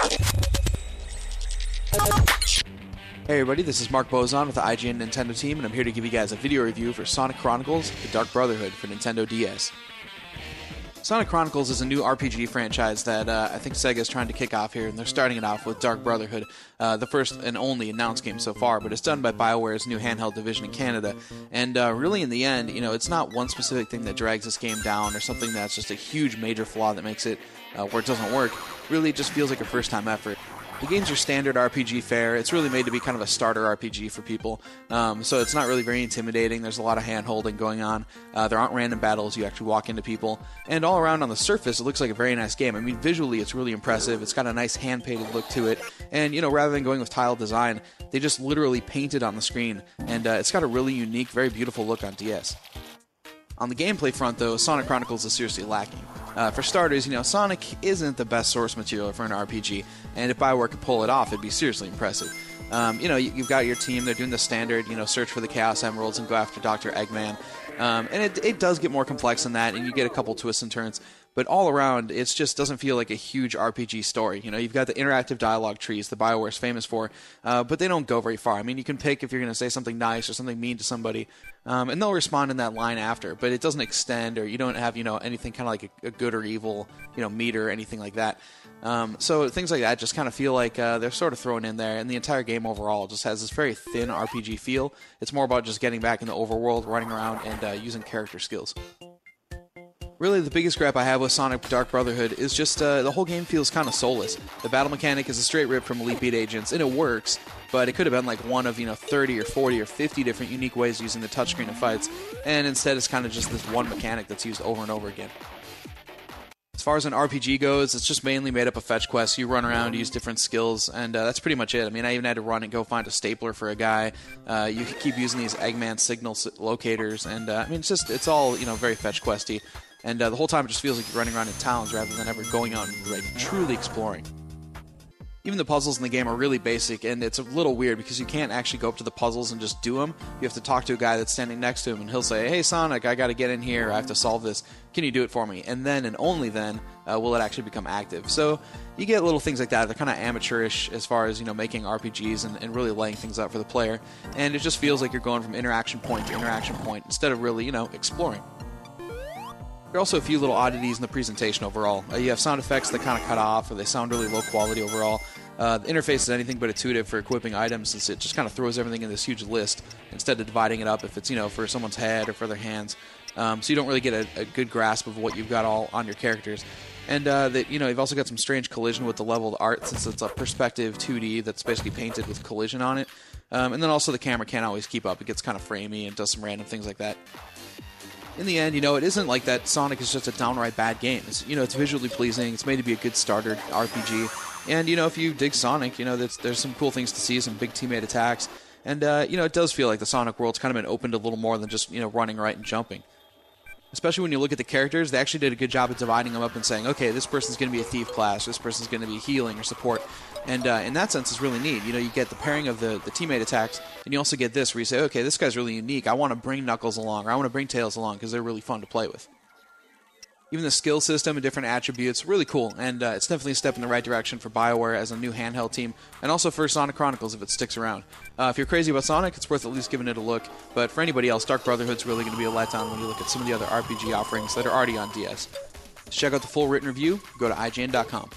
Hey everybody, this is Mark Bozon with the IGN Nintendo team, and I'm here to give you guys a video review for Sonic Chronicles: The Dark Brotherhood for Nintendo DS. Sonic Chronicles is a new RPG franchise that I think Sega is trying to kick off here, and they're starting it off with Dark Brotherhood, the first and only announced game so far, but it's done by BioWare's new handheld division in Canada. And really, in the end, it's not one specific thing that drags this game down or something that's just a huge major flaw that makes it where it doesn't work. Really, it just feels like a first-time effort. The game's your standard RPG fare. It's really made to be kind of a starter RPG for people, so it's not really very intimidating. There's a lot of hand-holding going on. There aren't random battles. You actually walk into people. And all around on the surface, it looks like a very nice game. I mean, visually, it's really impressive. It's got a nice hand-painted look to it. And, rather than going with tile design, they just literally painted on the screen. And it's got a really unique, very beautiful look on DS. On the gameplay front, though, Sonic Chronicles is seriously lacking. For starters, Sonic isn't the best source material for an RPG, and if BioWare could pull it off, it'd be seriously impressive. You've got your team, they're doing the standard, search for the Chaos Emeralds and go after Dr. Eggman, and it does get more complex than that, and you get a couple twists and turns, but all around, it just doesn't feel like a huge RPG story. You've got the interactive dialogue trees that BioWare is famous for, but they don't go very far. I mean, you can pick if you're going to say something nice or something mean to somebody, and they'll respond in that line after, but it doesn't extend, or you don't have, anything kind of like a good or evil, meter or anything like that. So things like that just kind of feel like they're sort of thrown in there, and the entire game overall just has this very thin RPG feel. It's more about just getting back in the overworld, running around, and using character skills. Really, the biggest gripe I have with Sonic Dark Brotherhood is just the whole game feels kind of soulless. The battle mechanic is a straight rip from Elite Beat Agents, and it works, but it could have been like one of 30 or 40 or 50 different unique ways using the touchscreen in fights, and instead it's kind of just this one mechanic that's used over and over again. As far as an RPG goes, it's just mainly made up of fetch quests. You run around, use different skills, and that's pretty much it. I mean, I even had to run and go find a stapler for a guy. You can keep using these Eggman signal locators, and it's all very fetch questy. And the whole time it just feels like you're running around in towns rather than ever going out and truly exploring. Even the puzzles in the game are really basic, and it's a little weird because you can't actually go up to the puzzles and just do them. You have to talk to a guy that's standing next to him, and he'll say, "Hey Sonic, I gotta get in here, I have to solve this. Can you do it for me?" And then, and only then, will it actually become active. So you get little things like that. They're kind of amateurish as far as making RPGs and really laying things out for the player. And it just feels like you're going from interaction point to interaction point instead of really, exploring. There are also a few little oddities in the presentation overall. You have sound effects that kind of cut off, or they sound really low quality overall. The interface is anything but intuitive for equipping items, since it just kind of throws everything in this huge list instead of dividing it up if it's for someone's head or for their hands. So you don't really get a good grasp of what you've got all on your characters. And you've also got some strange collision with the leveled art, since it's a perspective 2D that's basically painted with collision on it. And then also the camera can't always keep up. It gets kind of framey and does some random things like that. In the end, it isn't like that Sonic is just a downright bad game. It's, it's visually pleasing. It's made to be a good starter RPG. And, if you dig Sonic, there's some cool things to see, some big teammate attacks. And, it does feel like the Sonic world's kind of been opened a little more than just, running right and jumping. Especially when you look at the characters, they actually did a good job of dividing them up and saying, okay, this person's going to be a thief class, this person's going to be healing or support. And in that sense, it's really neat. You get the pairing of the teammate attacks, and you also get this, where you say, okay, this guy's really unique. I want to bring Knuckles along, or I want to bring Tails along, because they're really fun to play with. Even the skill system and different attributes, really cool, and it's definitely a step in the right direction for BioWare as a new handheld team, and also for Sonic Chronicles if it sticks around. If you're crazy about Sonic, it's worth at least giving it a look, but for anybody else, Dark Brotherhood's really going to be a letdown when you look at some of the other RPG offerings that are already on DS. To check out the full written review, go to IGN.com.